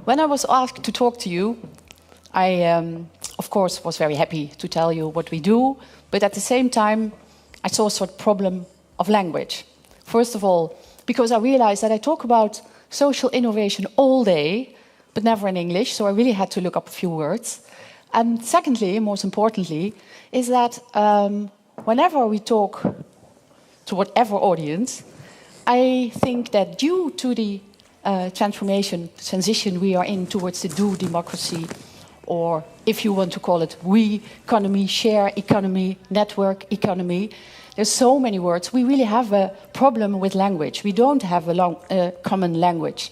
When I was asked to talk to you, I, of course, was very happy to tell you what we do, but at the same time, I saw a sort of problem of language. First of all, because I realized that I talk about social innovation all day, but never in English, so I really had to look up a few words. And secondly, most importantly, is that whenever we talk to whatever audience, I think that due to the transition we are in towards the do democracy, or if you want to call it we economy, share economy, network economy, there's so many words. We really have a problem with language. We don't have a common language.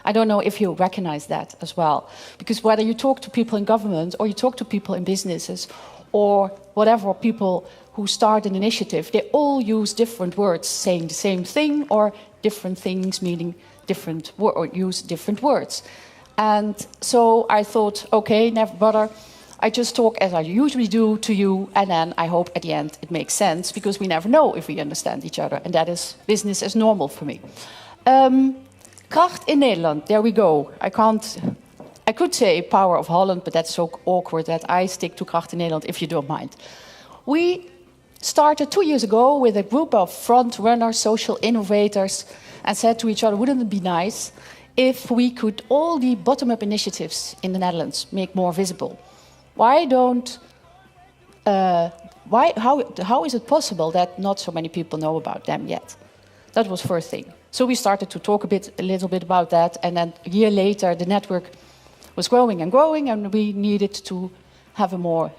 I don't know if you recognize that as well. Because whether you talk to people in government or you talk to people in businesses or whatever, people who start an initiative, they all use different words saying the same thing or different things meaning different or use different words. And so I thought, okay, never bother. I just talk as I usually do to you, and then I hope at the end it makes sense, because we never know if we understand each other, and that is business as normal for me. Kracht in Nederland, there we go. I could say power of Holland, but that's so awkward that I stick to Kracht in Nederland, if you don't mind. We started 2 years ago with a group of front-runner social innovators and said to each other, wouldn't it be nice if we could all the bottom-up initiatives in the Netherlands make more visible? How is it possible that not so many people know about them yet? That was first thing. So we started to talk a little bit about that, and then a year later the network was growing, and we needed to have a more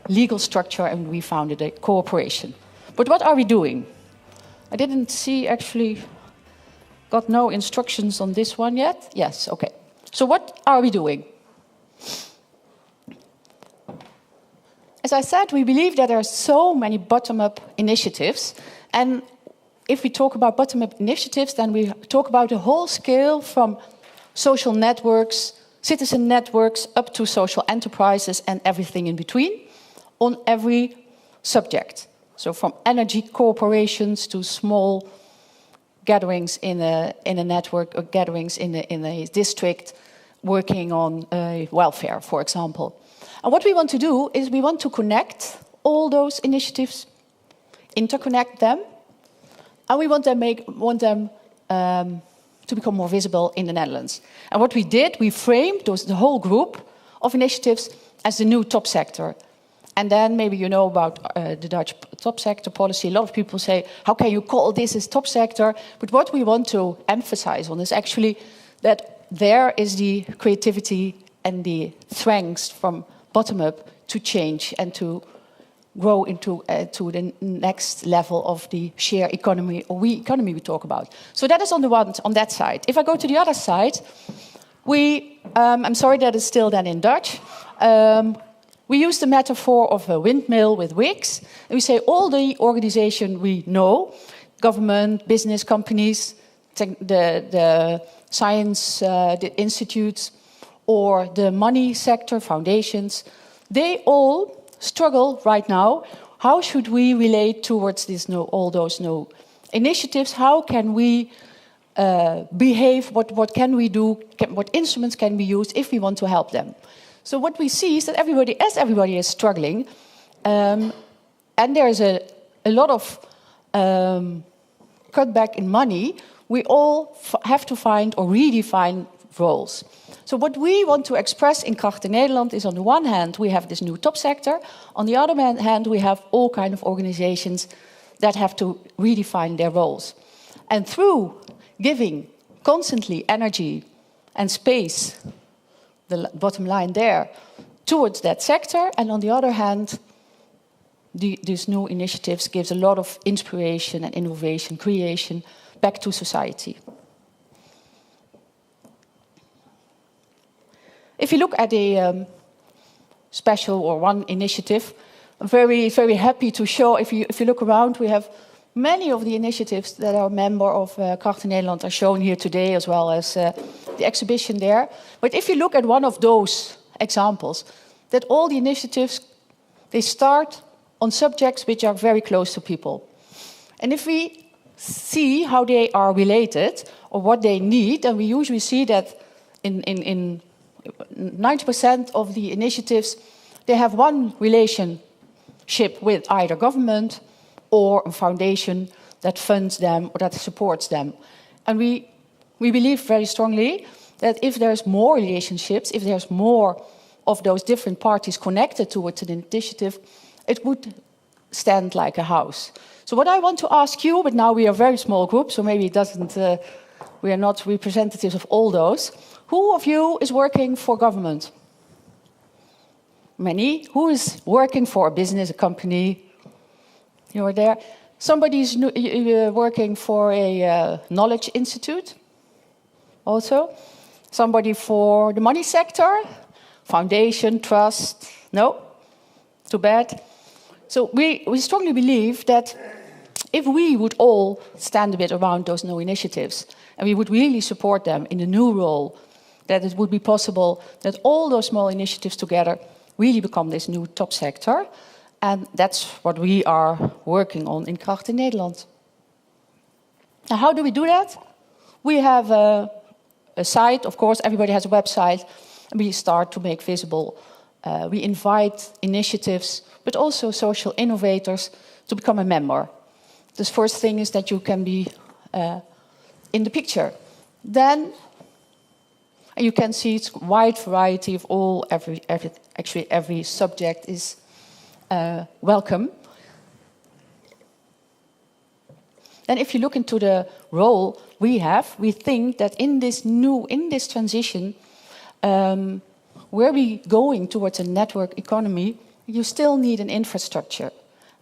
legal structure, and we founded a cooperation. But what are we doing? I didn't see, actually, got no instructions on this one yet. Yes, okay. So what are we doing? As I said, we believe that there are so many bottom-up initiatives, and if we talk about bottom-up initiatives, then we talk about the whole scale from social networks, citizen networks, up to social enterprises and everything in between on every subject. So from energy corporations to small gatherings in a network, or gatherings in a district working on welfare, for example. And what we want to do is we want to connect all those initiatives, interconnect them, and we want them to become more visible in the Netherlands. And what we did, we framed the whole group of initiatives as the new top sector. And then maybe you know about the Dutch top sector policy. A lot of people say, how can you call this as top sector? But what we want to emphasize on is actually that there is the creativity and the strength from bottom up to change and to grow into to the next level of the share economy or we economy we talk about. So that is on that side. If I go to the other side, I'm sorry that it's still then in Dutch. We use the metaphor of a windmill with wicks, and we say all the organization we know, government, business, companies, the science the institutes, or the money sector, foundations, they all struggle right now. How should we relate towards all those initiatives? How can we behave? What can we do? What instruments can we use if we want to help them? So what we see is that everybody is struggling, and there is a lot of cutback in money. We all have to find or redefine roles. So what we want to express in Kracht in Nederland is, on the one hand, we have this new top sector. On the other hand, we have all kinds of organizations that have to redefine their roles. And through giving constantly energy and space, the bottom line there, towards that sector, and on the other hand, these new initiatives gives a lot of inspiration and innovation, creation back to society. If you look at a special or one initiative, I'm very, very happy to show, if you look around, we have many of the initiatives that are a member of Kracht in Nederland are shown here today, as well as the exhibition there. But if you look at one of those examples, that all the initiatives, they start on subjects which are very close to people. And if we see how they are related or what they need, and we usually see that in 90% of the initiatives, they have one relationship with either government or a foundation that funds them or that supports them. And we believe very strongly that if there's more relationships, if there's more of those different parties connected towards an initiative, it would stand like a house. So what I want to ask you, but now we are a very small group, so maybe it doesn't, we are not representatives of all those. Who of you is working for government? Many. Who is working for a business, a company? You are there. Somebody's working for a knowledge institute, also. Somebody for the money sector, foundation, trust. No? Too bad. So we strongly believe that if we would all stand a bit around those new initiatives, and we would really support them in the new role, that it would be possible that all those small initiatives together really become this new top sector. And that's what we are working on in Kracht in Nederland. Now, how do we do that? We have a site, of course, everybody has a website, and we start to make visible. We invite initiatives, but also social innovators to become a member. The first thing is that you can be in the picture. Then you can see it's a wide variety of actually every subject is welcome. And if you look into the role we think that in this transition, where we going towards a network economy, you still need an infrastructure.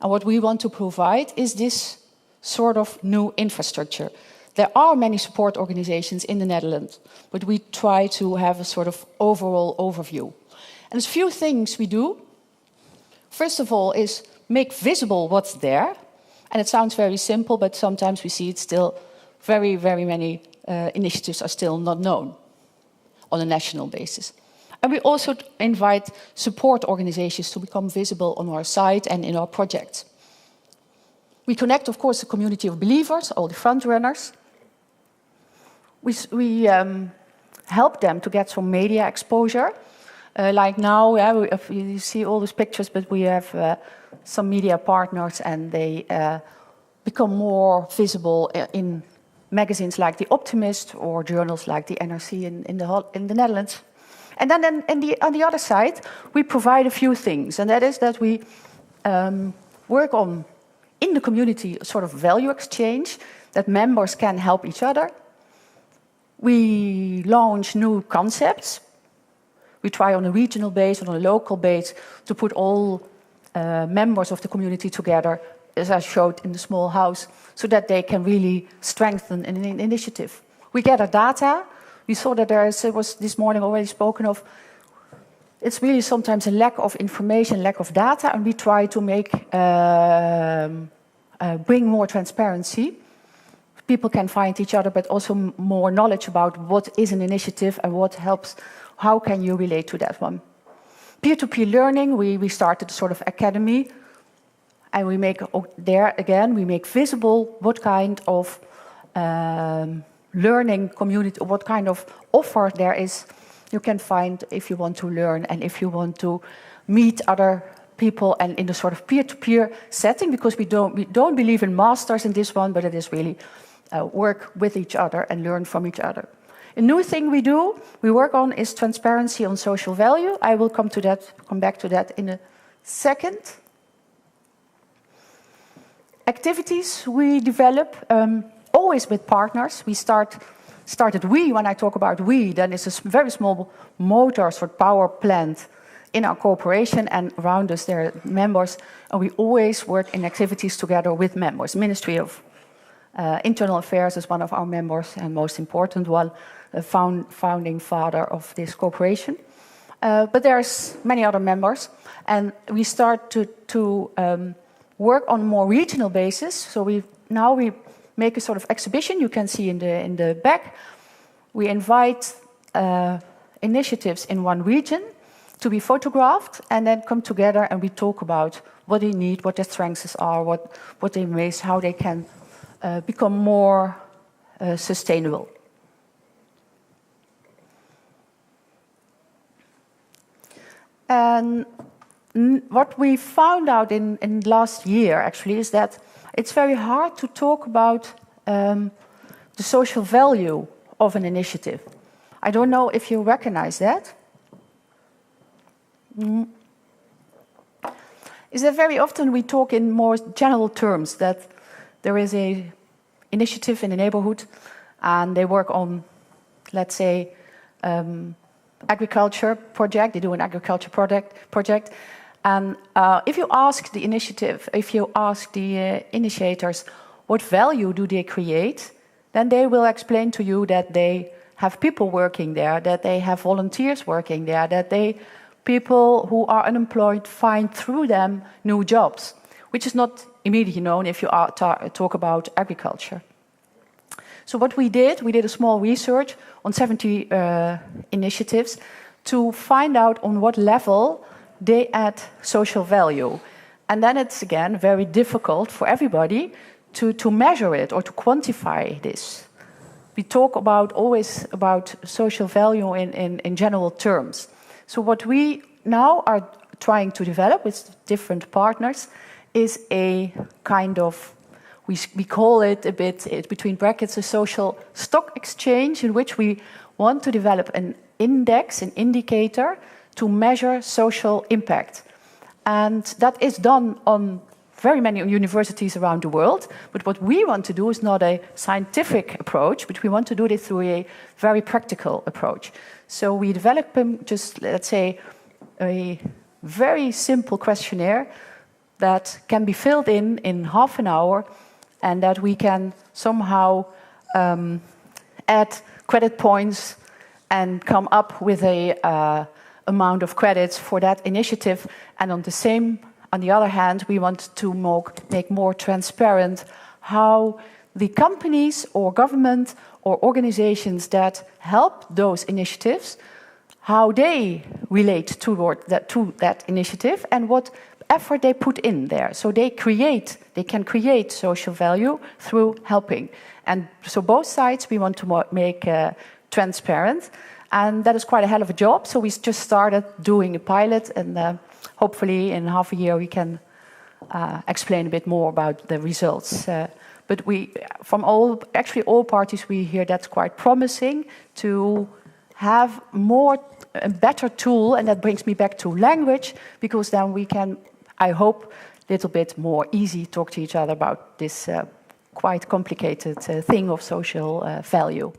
And what we want to provide is this sort of new infrastructure. There are many support organizations in the Netherlands, but we try to have a sort of overall overview. And there's a few things we do. First of all is make visible what's there. And it sounds very simple, but sometimes we see it's still very, very many initiatives are still not known on a national basis. And we also invite support organizations to become visible on our site and in our projects. We connect, of course, the community of believers, all the front runners. We help them to get some media exposure. Like now, you see all these pictures, but we have some media partners, and they become more visible in magazines like The Optimist or journals like the NRC in the Netherlands. And then on the other side, we provide a few things, and that is that we work on, in the community, a sort of value exchange, that members can help each other. We launch new concepts. We try on a regional base, on a local base, to put all members of the community together, as I showed in the small house, so that they can really strengthen an initiative. We gather data. We saw that it was this morning already spoken of, it's really sometimes a lack of information, lack of data, and we try to bring more transparency. People can find each other, but also more knowledge about what is an initiative and what helps, how can you relate to that one. Peer-to-peer learning, we started a sort of academy, and we make we make visible what kind of learning community, what kind of offer there is you can find if you want to learn and if you want to meet other people, and in a sort of peer-to-peer setting, because we don't believe in masters in this one, but it is really work with each other and learn from each other. A new thing we work on is transparency on social value. I will come back to that in a second. Activities we develop, always with partners. We started when I talk about then it's a very small motor sort of power plant in our corporation, and around us there are members, and we always work in activities together with members. Ministry of Internal Affairs is one of our members, and most important one, a founding father of this corporation. But there's many other members, and we start to work on a more regional basis. So we make a sort of exhibition you can see in the back. We invite initiatives in one region to be photographed, and then come together and we talk about what they need, what their strengths are, what they miss, how they can become more sustainable. And what we found out in last year, actually, is that it's very hard to talk about the social value of an initiative. I don't know if you recognize that. Is that very often we talk in more general terms, that there is a initiative in the neighborhood and they work on, let's say, agriculture project. They do an agriculture project. And if you ask the initiative, if you ask the initiators, what value do they create, then they will explain to you that they have people working there, that they have volunteers working there, that people who are unemployed find through them new jobs, which is not immediately known if you talk about agriculture. So what we did a small research on 70 initiatives to find out on what level they add social value. And then it's, again, very difficult for everybody to measure it or to quantify this. We talk always about social value in general terms. So what we now are trying to develop with different partners is a kind of, we call it a bit, between brackets, a social stock exchange, in which we want to develop an index, an indicator, to measure social impact. And that is done on very many universities around the world. But what we want to do is not a scientific approach, but we want to do it through a very practical approach. So we develop just, let's say, a very simple questionnaire that can be filled in half an hour, and that we can somehow add credit points and come up with a amount of credits for that initiative. And on the other hand, we want to make more transparent how the companies or government or organizations that help those initiatives, how they relate to that initiative and what effort they put in there. So they can create social value through helping. And so both sides we want to make transparent. And that is quite a hell of a job. So we just started doing a pilot, and hopefully in half a year we can explain a bit more about the results. But from all parties, we hear that's quite promising to have a better tool, and that brings me back to language, because then we can, I hope, a little bit more easy talk to each other about this quite complicated thing of social value.